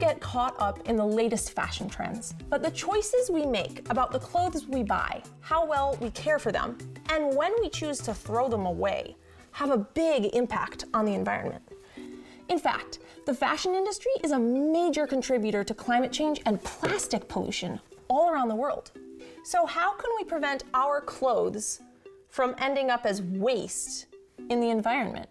get caught up in the latest fashion trends, but the choices we make about the clothes we buy, how well we care for them, and when we choose to throw them away have a big impact on the environment. In fact, the fashion industry is a major contributor to climate change and plastic pollution all around the world. So how can we prevent our clothes from ending up as waste in the environment?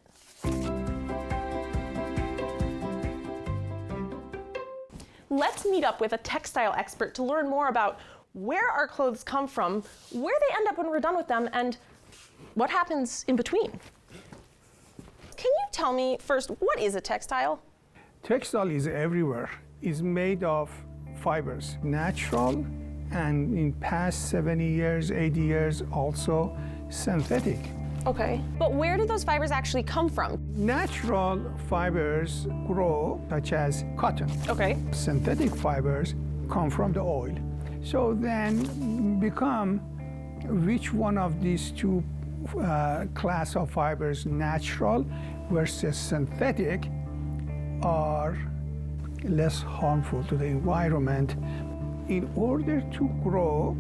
Let's meet up with a textile expert to learn more about where our clothes come from, where they end up when we're done with them, and what happens in between. Can you tell me first, what is a textile? Textile is everywhere. It's made of fibers, natural, and in past 70 years, 80 years, also synthetic. Okay, but where do those fibers actually come from? Natural fibers grow, such as cotton. Okay. Synthetic fibers come from the oil. So then become which one of these two class of fibers, natural versus synthetic, are less harmful to the environment. In order to grow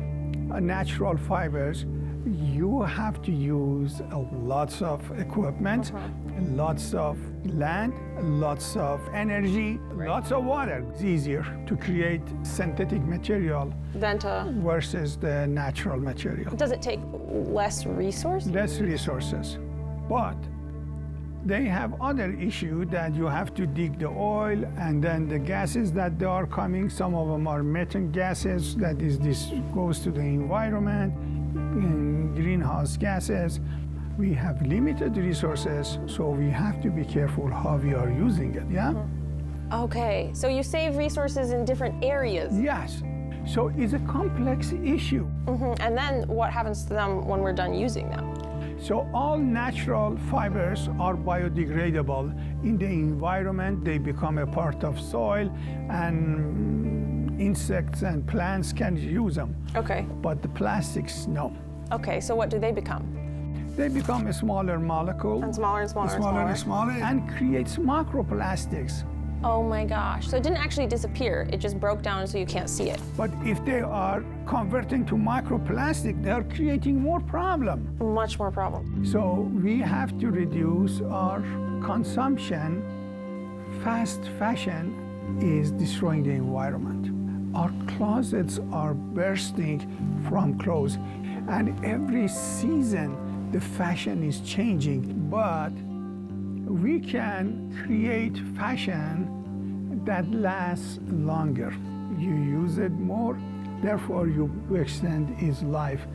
natural fibers, you have to use lots of equipment, lots of land, lots of energy, lots of water. It's easier to create synthetic material Than to... versus the natural material. Does it take less resources? Less resources, but they have other issue that you have to dig the oil, and then the gases that they are coming, some of them are methane gases, that is, this goes to the environment, greenhouse gases. We have limited resources, so we have to be careful how we are using it, yeah? Okay, so you save resources in different areas. Yes, so it's a complex issue. And then what happens to them when we're done using them? So all natural fibers are biodegradable. In the environment, they become a part of soil, and insects and plants can use them. Okay. But the plastics, no. Okay, so what do they become? They become a smaller molecule. And smaller and smaller and smaller. And smaller, and creates microplastics. Oh my gosh, so it didn't actually disappear, it just broke down so you can't see it. But if they are converting to microplastic, they are creating more problem. Much more problem. So we have to reduce our consumption. Fast fashion is destroying the environment. Our closets are bursting from clothes, and every season the fashion is changing, but we can create fashion that lasts longer. You use it more, therefore you extend its life.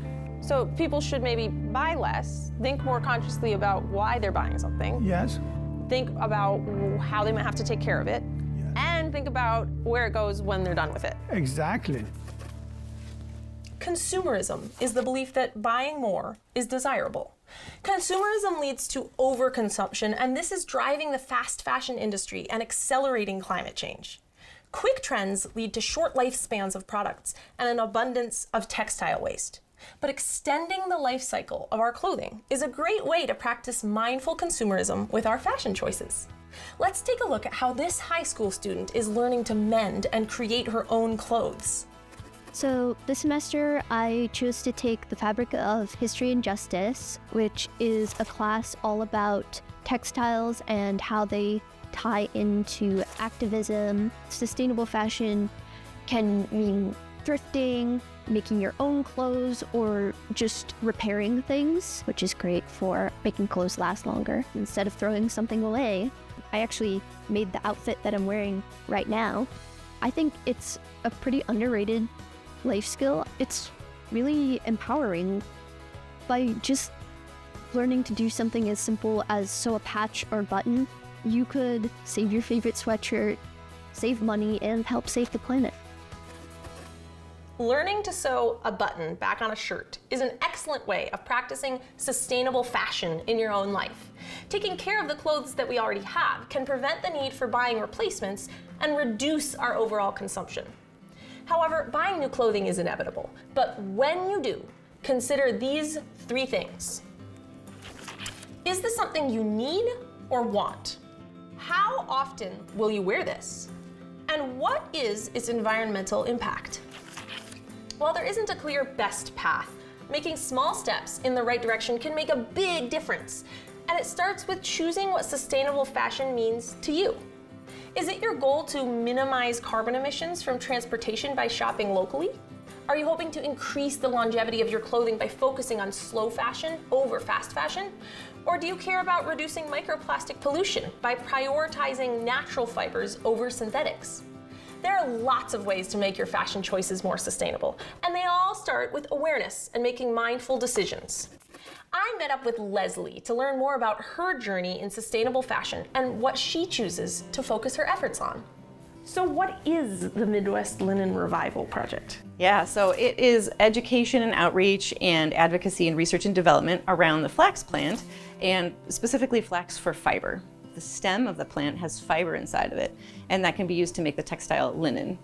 So people should maybe buy less, think more consciously about why they're buying something. Yes. Think about how they might have to take care of it. Yes. And think about where it goes when they're done with it. Exactly. Consumerism is the belief that buying more is desirable. Consumerism leads to overconsumption, and this is driving the fast fashion industry and accelerating climate change. Quick trends lead to short lifespans of products and an abundance of textile waste. But extending the life cycle of our clothing is a great way to practice mindful consumerism with our fashion choices. Let's take a look at how this high school student is learning to mend and create her own clothes. So this semester, I chose to take the Fabric of History and Justice, which is a class all about textiles and how they tie into activism. Sustainable fashion can mean thrifting, making your own clothes, or just repairing things, which is great for making clothes last longer. Instead of throwing something away, I actually made the outfit that I'm wearing right now. I think it's a pretty underrated life skill. It's really empowering. By just learning to do something as simple as sew a patch or button, you could save your favorite sweatshirt, save money, and help save the planet. Learning to sew a button back on a shirt is an excellent way of practicing sustainable fashion in your own life. Taking care of the clothes that we already have can prevent the need for buying replacements and reduce our overall consumption. However, buying new clothing is inevitable, but when you do, consider these 3 things. Is this something you need or want? How often will you wear this? And what is its environmental impact? While there isn't a clear best path, making small steps in the right direction can make a big difference. And it starts with choosing what sustainable fashion means to you. Is it your goal to minimize carbon emissions from transportation by shopping locally? Are you hoping to increase the longevity of your clothing by focusing on slow fashion over fast fashion? Or do you care about reducing microplastic pollution by prioritizing natural fibers over synthetics? There are lots of ways to make your fashion choices more sustainable, and they all start with awareness and making mindful decisions. I met up with Leslie to learn more about her journey in sustainable fashion and what she chooses to focus her efforts on. So what is the Midwest Linen Revival Project? Yeah, so it is education and outreach and advocacy and research and development around the flax plant, and specifically flax for fiber. The stem of the plant has fiber inside of it, and that can be used to make the textile linen.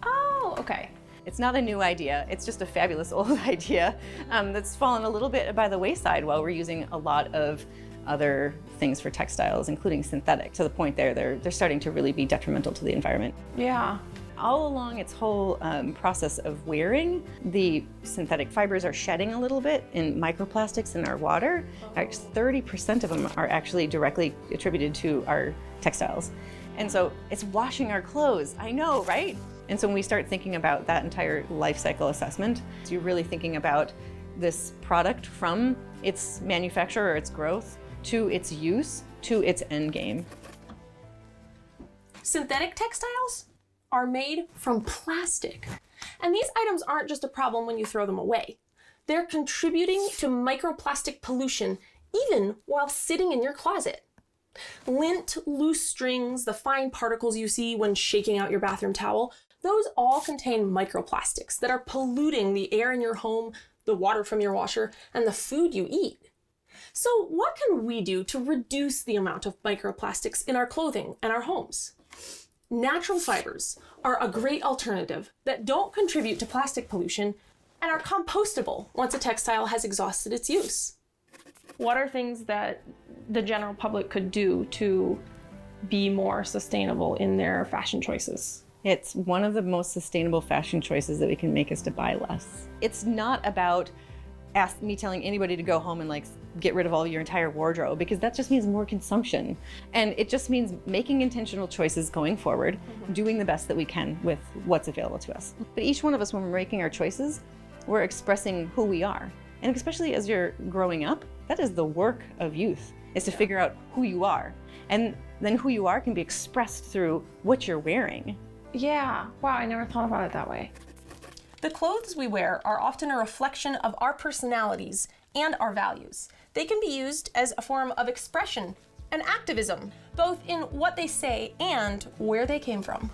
Oh, okay. It's not a new idea, it's just a fabulous old idea that's fallen a little bit by the wayside while we're using a lot of other things for textiles, including synthetic, to the point they're starting to really be detrimental to the environment. Yeah. All along its whole process of wearing, the synthetic fibers are shedding a little bit in microplastics in our water. 30% of them are actually directly attributed to our textiles. And so it's washing our clothes. I know, right? And so when we start thinking about that entire life cycle assessment, so you're really thinking about this product from its manufacture or its growth to its use to its end game. Synthetic textiles are made from plastic. And these items aren't just a problem when you throw them away. They're contributing to microplastic pollution even while sitting in your closet. Lint, loose strings, the fine particles you see when shaking out your bathroom towel, those all contain microplastics that are polluting the air in your home, the water from your washer, and the food you eat. So what can we do to reduce the amount of microplastics in our clothing and our homes? Natural fibers are a great alternative that don't contribute to plastic pollution and are compostable once a textile has exhausted its use. What are things that the general public could do to be more sustainable in their fashion choices? It's one of the most sustainable fashion choices that we can make is to buy less. It's not about me telling anybody to go home and get rid of all your entire wardrobe, because that just means more consumption. And it just means making intentional choices going forward, doing the best that we can with what's available to us. But each one of us, when we're making our choices, we're expressing who we are. And especially as you're growing up, that is the work of youth, is to figure out who you are. And then who you are can be expressed through what you're wearing. Yeah, wow, I never thought about it that way. The clothes we wear are often a reflection of our personalities and our values. They can be used as a form of expression and activism, both in what they say and where they came from.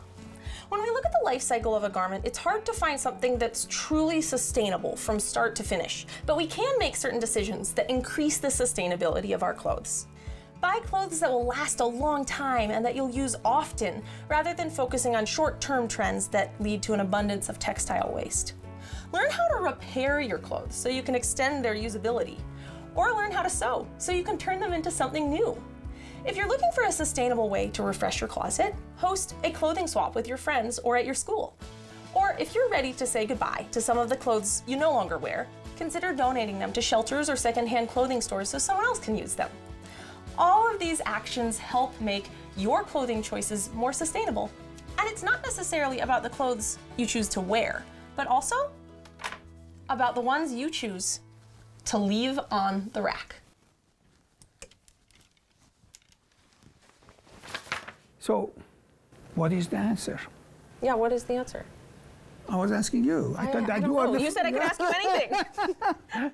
When we look at the life cycle of a garment, it's hard to find something that's truly sustainable from start to finish, but we can make certain decisions that increase the sustainability of our clothes. Buy clothes that will last a long time and that you'll use often, rather than focusing on short-term trends that lead to an abundance of textile waste. Learn how to repair your clothes so you can extend their usability, or learn how to sew so you can turn them into something new. If you're looking for a sustainable way to refresh your closet, host a clothing swap with your friends or at your school. Or if you're ready to say goodbye to some of the clothes you no longer wear, consider donating them to shelters or secondhand clothing stores so someone else can use them. All of these actions help make your clothing choices more sustainable. And it's not necessarily about the clothes you choose to wear, but also about the ones you choose to leave on the rack. So, what is the answer? Yeah, what is the answer? I was asking you. I thought that I don't you are know. the. You said I could ask you anything.